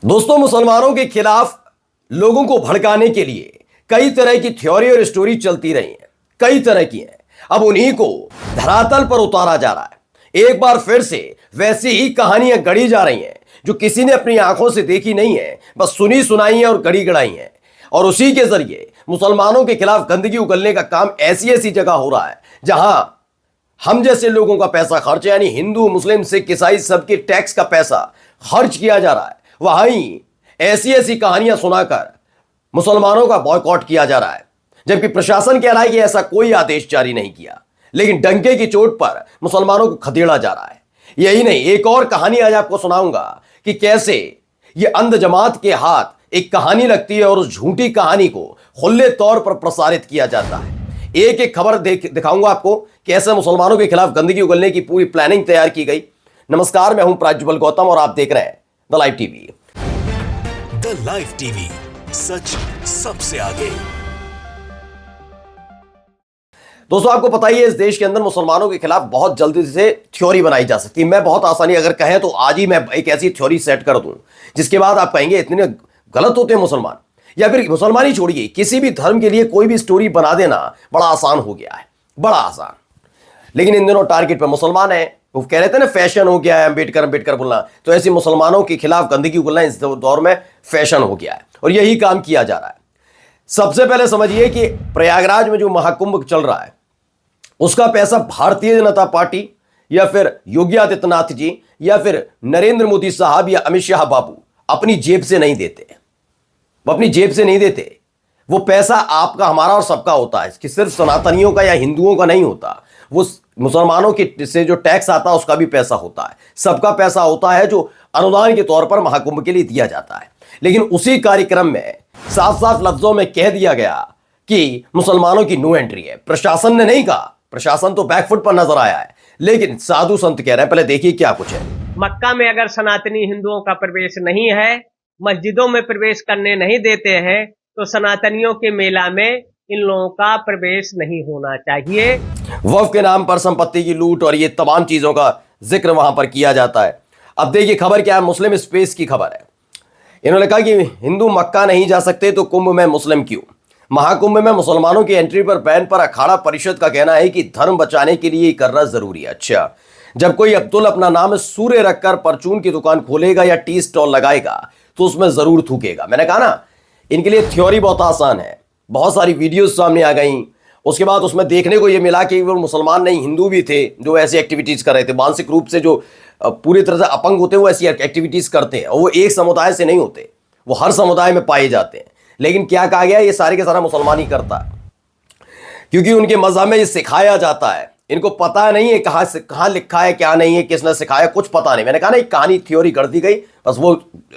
दोस्तों, मुसलमानों के खिलाफ लोगों को भड़काने के लिए कई तरह की थ्योरी और स्टोरी चलती रही है। कई तरह की हैं। अब उन्हीं को धरातल पर उतारा जा रहा है। एक बार फिर से वैसी ही कहानियां गढ़ी जा रही हैं जो किसी ने अपनी आंखों से देखी नहीं है, बस सुनी सुनाई है और गढ़ी गढ़ाई है। और उसी के जरिए मुसलमानों के खिलाफ गंदगी उगलने का काम ऐसी ऐसी जगह हो रहा है जहां हम जैसे लोगों का पैसा खर्च, यानी हिंदू मुस्लिम सिख ईसाई सबके टैक्स का पैसा खर्च किया जा रहा है। वहीं ऐसी ऐसी कहानियां सुनाकर मुसलमानों का बॉयकॉट किया जा रहा है, जबकि प्रशासन कह रहा है कि ऐसा कोई आदेश जारी नहीं किया, लेकिन डंके की चोट पर मुसलमानों को खदेड़ा जा रहा है। यही नहीं, एक और कहानी आज आपको सुनाऊंगा कि कैसे ये अंध जमात के हाथ एक कहानी लगती है और उस झूठी कहानी को खुले तौर पर प्रसारित किया जाता है। एक एक खबर दिखाऊंगा आपको कैसे मुसलमानों के खिलाफ गंदगी उगलने की पूरी प्लानिंग तैयार की गई। नमस्कार, मैं हूं प्राज्वल गौतम और आप देख रहे हैं the live TV. The live TV, सच सबसे आगे। दोस्तों, आपको पता ही है इस देश के अंदर मुसलमानों के खिलाफ बहुत जल्दी से थ्योरी बनाई जा सकती है। मैं बहुत आसानी अगर कहें तो आज ही मैं एक ऐसी थ्योरी सेट कर दूं जिसके बाद आप कहेंगे इतने गलत होते हैं मुसलमान, या फिर मुसलमान ही छोड़िए, किसी भी धर्म के लिए कोई भी स्टोरी बना देना बड़ा आसान हो गया है, बड़ा आसान। लेकिन इन दिनों टारगेट पर मुसलमान है। वो कह रहे थे ना फैशन हो गया है अम्बेडकर अम्बेडकर बोलना, तो ऐसे मुसलमानों के खिलाफ गंदगी उगलना इस दौर में फैशन हो गया है और यही काम किया जा रहा है। सबसे पहले समझिए कि प्रयागराज में जो महाकुंभ चल रहा है उसका पैसा भारतीय जनता पार्टी या फिर योगी आदित्यनाथ जी या फिर नरेंद्र मोदी साहब या अमित शाह बाबू अपनी जेब से नहीं देते। वो अपनी जेब से नहीं देते। वो पैसा आपका, हमारा और सबका होता है, कि सिर्फ सनातनियों का या हिंदुओं का नहीं होता। वो मुसलमानों के से जो टैक्स आता है उसका भी पैसा होता है, सबका पैसा होता है जो अनुदान के तौर पर महाकुंभ के लिए दिया जाता है। लेकिन उसी कार्यक्रम में साफ साफ लफ्जों में कह दिया गया कि मुसलमानों की नो एंट्री है। प्रशासन ने नहीं कहा, प्रशासन तो बैकफुट पर नजर आया है, लेकिन साधु संत कह रहे हैं। पहले देखिए क्या कुछ है। मक्का में अगर सनातनी हिंदुओं का प्रवेश नहीं है, मस्जिदों में प्रवेश करने नहीं देते हैं, तो सनातनियों के मेला में इन लोगों का प्रवेश नहीं होना चाहिए। वक्फ के नाम पर संपत्ति की लूट और ये तमाम चीजों का जिक्र वहां पर किया जाता है। अब देखिए खबर क्या है, मुस्लिम स्पेस की खबर है। इन्होंने कहा कि हिंदू मक्का नहीं जा सकते तो कुंभ में मुस्लिम क्यों। महाकुंभ में मुसलमानों की एंट्री पर बैन पर अखाड़ा परिषद का कहना है कि धर्म बचाने के लिए करना जरूरी है। अच्छा, जब कोई अब्दुल अपना नाम सूर्य रखकर परचून की दुकान खोलेगा या टी स्टॉल लगाएगा तो उसमें जरूर थूकेगा। मैंने कहा ना, इनके लिए थ्योरी बहुत आसान है। बहुत सारी वीडियोस सामने आ गई, उसके बाद उसमें देखने को यह मिला कि वो मुसलमान नहीं हिंदू भी थे जो ऐसी एक्टिविटीज कर रहे थे। मानसिक रूप से जो पूरी तरह से अपंग होते हैं वो ऐसी एक्टिविटीज करते हैं, और वो एक समुदाय से नहीं होते, वो हर समुदाय में पाए जाते हैं। लेकिन क्या कहा गया, ये सारे के सारा मुसलमान ही करता है, क्योंकि उनके मजहब में ये सिखाया जाता है। इनको पता नहीं है कहाँ लिखा है क्या नहीं है, किसने सिखाया, कुछ पता नहीं। मैंने कहा ना, एक कहानी थ्योरी कर दी गई, बस वो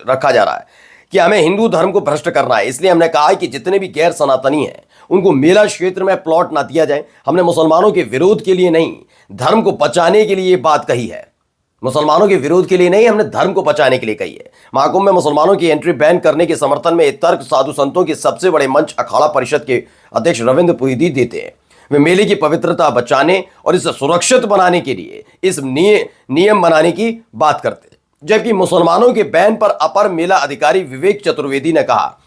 रखा जा रहा है कि हमें हिंदू धर्म को भ्रष्ट करना है। इसलिए हमने कहा है कि जितने भी गैर सनातनी हैं उनको मेला क्षेत्र में प्लॉट ना दिया जाए। हमने मुसलमानों के विरोध के लिए नहीं, धर्म को बचाने के लिए ये बात कही है। मुसलमानों के विरोध के लिए नहीं, हमने धर्म को बचाने के लिए कही है। महाकुंभ में मुसलमानों की एंट्री बैन करने के समर्थन में एक तर्क साधु संतों के सबसे बड़े मंच अखाड़ा परिषद के अध्यक्ष रविंद्र पुरी देते हैं। वे मेले की पवित्रता बचाने और इसे सुरक्षित बनाने के लिए इस नियम बनाने की बात करते हैं। जबकि मुसलमानों के बैन पर अपर मेला अधिकारी विवेक चतुर्वेदी ने कहा,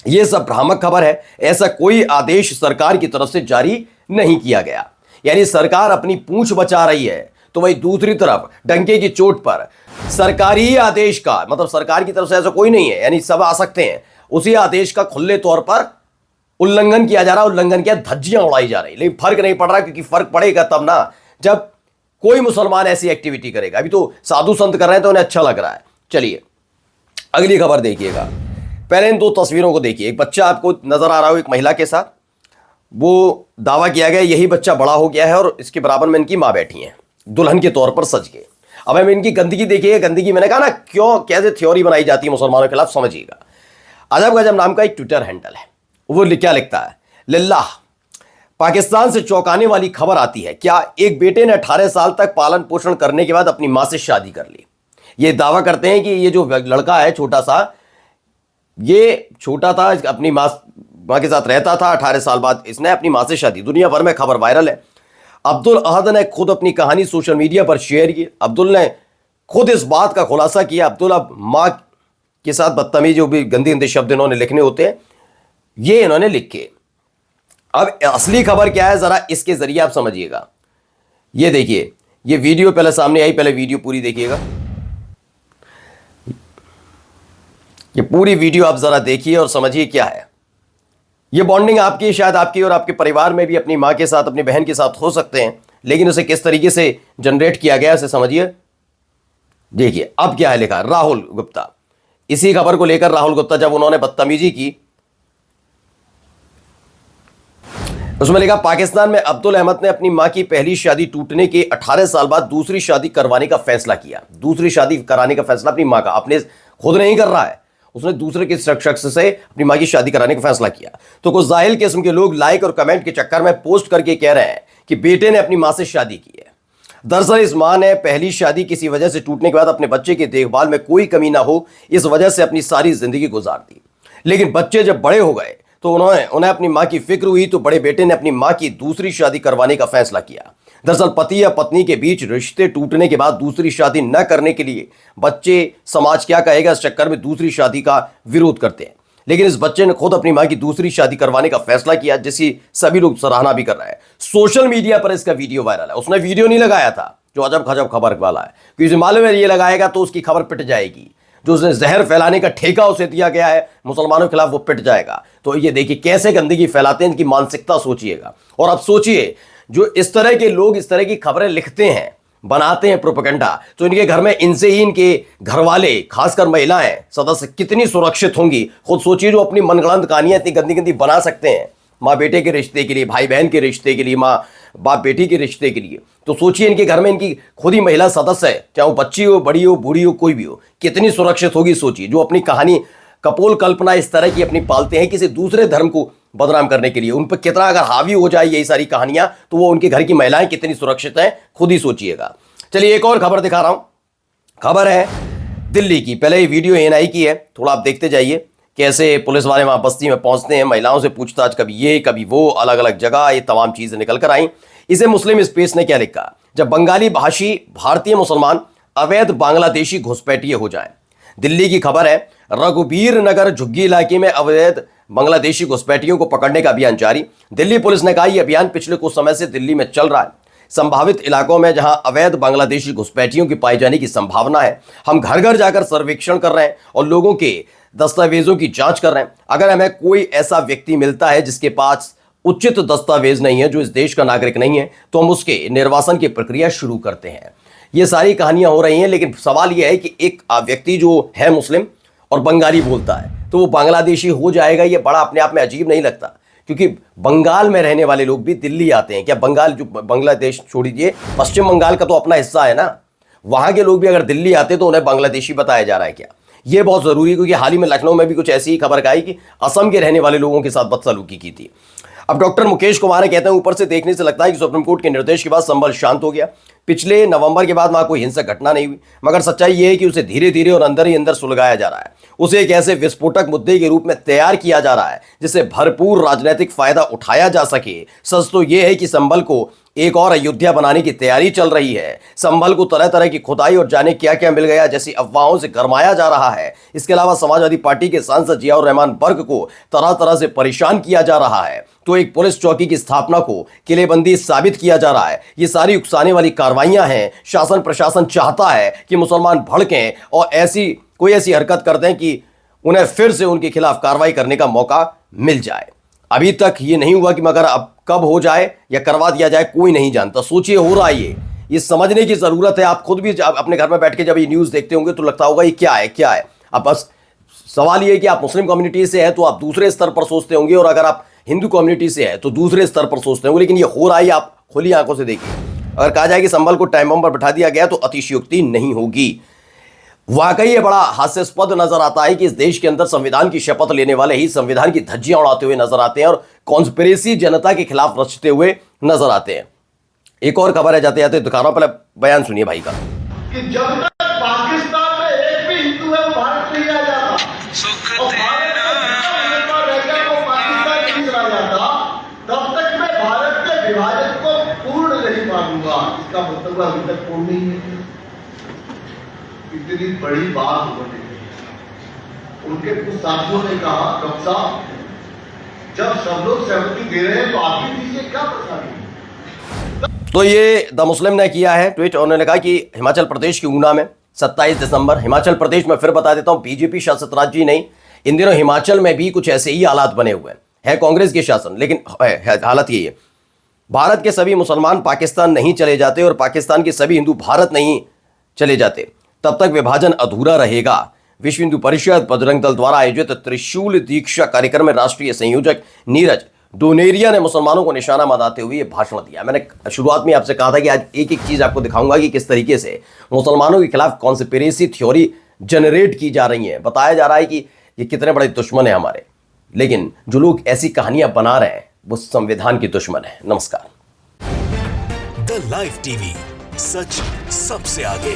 यह सब भ्रामक खबर है, ऐसा कोई आदेश सरकार की तरफ से जारी नहीं किया गया। यानी सरकार अपनी पूंछ बचा रही है, तो वही दूसरी तरफ डंके की चोट पर सरकारी आदेश का, मतलब सरकार की तरफ से ऐसा कोई नहीं है, यानी सब आ सकते हैं, उसी आदेश का खुले तौर पर उल्लंघन किया जा रहा है। उल्लंघन किया, धज्जियां उड़ाई जा रही, लेकिन फर्क नहीं पड़ रहा, क्योंकि फर्क पड़ेगा तब ना जब कोई मुसलमान ऐसी एक्टिविटी करेगा। अभी तो साधु संत कर रहे हैं तो उन्हें अच्छा लग रहा है। चलिए अगली खबर देखिएगा। पहले इन दो तस्वीरों को देखिए। एक बच्चा आपको नजर आ रहा हो एक महिला के साथ, वो दावा किया गया यही बच्चा बड़ा हो गया है और इसके बराबर में इनकी मां बैठी है, दुल्हन के तौर पर सज के। अब हम इनकी गंदगी देखिए। गंदगी, मैंने कहा ना, क्यों कैसे थ्योरी बनाई जाती है मुसलमानों के खिलाफ, समझिएगा। अजब गजब नाम का एक ट्विटर हैंडल है, वो क्या लिखता है, लिल्लाह पाकिस्तान से चौंकाने वाली खबर आती है, क्या एक बेटे ने 18 साल तक पालन पोषण करने के बाद अपनी मां से शादी कर ली। ये दावा करते हैं कि ये जो लड़का है छोटा सा, ये छोटा था, अपनी मां के साथ रहता था, 18 साल बाद इसने अपनी मां से शादी। दुनिया भर में खबर वायरल है। अब्दुल अहद ने खुद अपनी कहानी सोशल मीडिया पर शेयर की। अब्दुल ने खुद इस बात का खुलासा किया। अब्दुल अब मां के साथ बदतमीजी, जो भी गंदे गंदे शब्द इन्होंने लिखने होते हैं, ये इन्होंने लिखे। अब असली खबर क्या है जरा इसके जरिए आप समझिएगा। ये देखिए, ये वीडियो पहले सामने आई, पहले वीडियो पूरी देखिएगा। ये पूरी वीडियो आप जरा देखिए और समझिए क्या है। ये बॉन्डिंग आपकी, शायद आपकी और आपके परिवार में भी अपनी मां के साथ, अपनी बहन के साथ हो सकते हैं, लेकिन उसे किस तरीके से जनरेट किया गया उसे समझिए। देखिए अब क्या है लिखा। राहुल गुप्ता, इसी खबर को लेकर राहुल गुप्ता जब उन्होंने बदतमीजी की, उसमें लिखा पाकिस्तान में अब्दुल अहमद ने अपनी मां की पहली शादी टूटने के 18 साल बाद दूसरी शादी करवाने का फैसला किया। दूसरी शादी कराने का फैसला अपनी मां का, अपने खुद नहीं कर रहा है, उसने दूसरे के शख्स से अपनी मां की शादी कराने का फैसला किया। तो कुछ जाहिल किस्म के लोग लाइक और कमेंट के चक्कर में पोस्ट करके कह रहे हैं कि बेटे ने अपनी मां से शादी की है। दरअसल इस मां ने पहली शादी किसी वजह से टूटने के बाद अपने बच्चे की देखभाल में कोई कमी ना हो, इस वजह से अपनी सारी जिंदगी गुजार दी। लेकिन बच्चे जब बड़े हो गए तो उन्हें अपनी मां की फिक्र हुई, तो बड़े बेटे ने अपनी मां की दूसरी शादी करवाने का फैसला किया। दरअसल पति या पत्नी के बीच रिश्ते टूटने के बाद दूसरी शादी न करने के लिए बच्चे समाज क्या कहेगा इस चक्कर में दूसरी शादी का विरोध करते हैं। लेकिन इस बच्चे ने खुद अपनी मां की दूसरी शादी करवाने का फैसला किया, जिसकी सभी लोग सराहना भी कर रहे हैं। सोशल मीडिया पर इसका वीडियो वायरल है। उसने वीडियो नहीं लगाया था जो अजब खजब खबर वाला है, क्योंकि उसे मालूम है ये लगाएगा तो उसकी खबर पिट जाएगी। जो उसने जहर फैलाने का ठेका उसे दिया गया है मुसलमानों के खिलाफ, वो पिट जाएगा। तो ये देखिए कैसे गंदगी फैलाते हैं, इनकी मानसिकता सोचिएगा। और अब सोचिए जो इस तरह के लोग इस तरह की खबरें लिखते हैं, बनाते हैं प्रोपेगेंडा, तो इनके घर में इनसे ही इनके घर वाले, खासकर महिलाएं सदस्य कितनी सुरक्षित होंगी। खुद सोचिए जो अपनी मनगढ़ंत कहानियां इतनी गंदी गंदी बना सकते हैं, माँ बेटे के रिश्ते के लिए, भाई बहन के रिश्ते के लिए, माँ बाप बेटी के रिश्ते के लिए। तो सोचिए इनके घर में इनकी खुद ही महिला सदस्य है, चाहे वो बच्ची हो, बड़ी हो, बूढ़ी हो, कोई भी हो, कितनी सुरक्षित होगी सोचिए। जो अपनी कहानी कपोल कल्पना इस तरह की अपनी पालते हैं किसी दूसरे धर्म को बदनाम करने के लिए, उन पर कितना अगर हावी हो जाए यही सारी कहानियां, तो वो उनके घर की महिलाएं कितनी सुरक्षित हैं खुद ही सोचिएगा। चलिए एक और खबर दिखा रहा हूं। खबर है दिल्ली की। पहले ये वीडियो एएनआई की है, थोड़ा आप देखते जाइए कैसे पुलिस वाले वहां बस्ती में पहुंचते हैं, महिलाओं से पूछताछ, कभी ये कभी वो, अलग अलग जगह ये तमाम चीजें निकल कर आई। इसे मुस्लिम स्पेस ने क्या लिखा, जब बंगाली भाषी भारतीय मुसलमान अवैध बांग्लादेशी घुसपैठिए हो जाएं। दिल्ली की खबर है रघुबीर नगर झुग्गी इलाके में अवैध बांग्लादेशी घुसपैठियों को पकड़ने का अभियान जारी। दिल्ली पुलिस ने कहा यह अभियान पिछले कुछ समय से दिल्ली में चल रहा है। संभावित इलाकों में जहां अवैध बांग्लादेशी घुसपैठियों की पाए जाने की संभावना है, हम घर घर जाकर सर्वेक्षण कर रहे हैं और लोगों के दस्तावेजों की जांच कर रहे हैं। अगर हमें कोई ऐसा व्यक्ति मिलता है जिसके पास उचित दस्तावेज नहीं है, जो इस देश का नागरिक नहीं है, तो हम उसके निर्वासन की प्रक्रिया शुरू करते हैं। ये सारी कहानियां हो रही हैं, लेकिन सवाल यह है कि एक व्यक्ति जो है मुस्लिम और बंगाली बोलता है तो वो बांग्लादेशी हो जाएगा, ये बड़ा अपने आप में अजीब नहीं लगता? क्योंकि बंगाल में रहने वाले लोग भी दिल्ली आते हैं। क्या बंगाल, जो बांग्लादेश छोड़ दीजिए, पश्चिम बंगाल का तो अपना हिस्सा है ना, वहां के लोग भी अगर दिल्ली आते तो उन्हें बांग्लादेशी बताया जा रहा है क्या? ये बहुत जरूरी है, क्योंकि हाल ही में लखनऊ में भी कुछ ऐसी ही खबर आई कि असम के रहने वाले लोगों के साथ बदसलूकी की थी। अब डॉक्टर मुकेश कुमार कहते हैं ऊपर से देखने से लगता है कि सुप्रीम कोर्ट के निर्देश के बाद संभल शांत हो गया। पिछले नवंबर के बाद वहां कोई हिंसक घटना नहीं हुई, मगर सच्चाई यह है कि उसे धीरे धीरे और अंदर ही अंदर सुलगाया जा रहा है। उसे एक ऐसे विस्फोटक मुद्दे के रूप में तैयार किया जा रहा है जिससे भरपूर राजनीतिक फायदा उठाया जा सके। सच तो यह है कि संभल को एक और अयोध्या बनाने की तैयारी चल रही है। संभल को तरह तरह की खुदाई और जाने क्या क्या मिल गया जैसी अफवाहों से गरमाया जा रहा है। इसके अलावा समाजवादी पार्टी के सांसद जियाउर रहमान बर्क को तरह तरह से परेशान किया जा रहा है, तो एक पुलिस चौकी की स्थापना को किलेबंदी साबित किया जा रहा है। ये सारी उकसाने वाली कार्रवाइयां हैं। शासन प्रशासन चाहता है कि मुसलमान भड़कें और कोई ऐसी हरकत कर दें कि उन्हें फिर से उनके खिलाफ कार्रवाई करने का मौका मिल जाए। अभी तक ये नहीं हुआ कि मगर अब कब हो जाए या करवा दिया जाए कोई नहीं जानता। सोचिए हो रहा है ये समझने की जरूरत है। आप खुद भी अपने घर में बैठ के जब ये न्यूज़ देखते होंगे तो लगता होगा ये क्या है। अब बस सवाल ये है कि आप मुस्लिम कम्युनिटी से है तो आप दूसरे स्तर पर सोचते होंगे, और अगर आप हिंदू कम्युनिटी से है तो दूसरे स्तर पर सोचते होंगे। लेकिन ये हो रहा है, आप खुली आंखों से देखिए। अगर कहा जाए कि संभल को टाइम बम पर बैठा दिया गया तो अतिशयोक्ति नहीं होगी। वाकई ये बड़ा हास्यास्पद नजर आता है कि इस देश के अंदर संविधान की शपथ लेने वाले ही संविधान की धज्जियां उड़ाते हुए नजर आते हैं और कॉन्स्पिरेसी जनता के खिलाफ रचते हुए नजर आते हैं। एक और खबर है, जाते जाते दिखा रहा हूं, पहले बयान सुनिए भाई का। कि जब तक पाकिस्तान में एक भी हिंदू है वो भारत नहीं आ जाता, और भारत में वो पाकिस्तान नहीं चला जाता, तब तक मैं भारत के विभाजन को पूर्ण नहीं मानूंगा। इसका मतलब अभी तक पूर्ण नहीं है। इतनी बड़ी बात उन्होंने उनके कुछ साथियों ने कहा, डॉक्टर साहब जब सब लोग सहमति दे रहे हैं तो आप भी दीजिए, क्या परेशानी। तो ये द मुस्लिम ने किया है ट्वीट। उन्होंने कहा कि हिमाचल प्रदेश के ऊना में 27 दिसंबर, हिमाचल प्रदेश में फिर बता देता हूं बीजेपी शासित राज्य ही नहीं, इन दिनों हिमाचल में भी कुछ ऐसे ही हालात बने हुए हैं। है कांग्रेस के शासन, लेकिन हालत यही है, भारत के सभी मुसलमान पाकिस्तान नहीं चले जाते और पाकिस्तान के सभी हिंदू भारत नहीं चले जाते, तब तक विभाजन अधूरा रहेगा। विश्व हिंदू परिषद बजरंग दल द्वारा आयोजित त्रिशूल दीक्षा कार्यक्रम में राष्ट्रीय संयोजक नीरज डोनेरिया ने मुसलमानों को निशाना बनाते हुए भाषण दिया। मैंने शुरुआत में आपसे कहा था कि आज एक एक चीज आपको दिखाऊंगा कि किस तरीके से मुसलमानों के खिलाफ कॉन्स्पिरेसी थ्योरी जनरेट की जा रही है। बताया जा रहा है कि ये कितने बड़े दुश्मन है हमारे, लेकिन जो लोग ऐसी कहानियां बना रहे हैं वो संविधान के दुश्मन है। नमस्कार। द लाइव टीवी, सच सबसे आगे।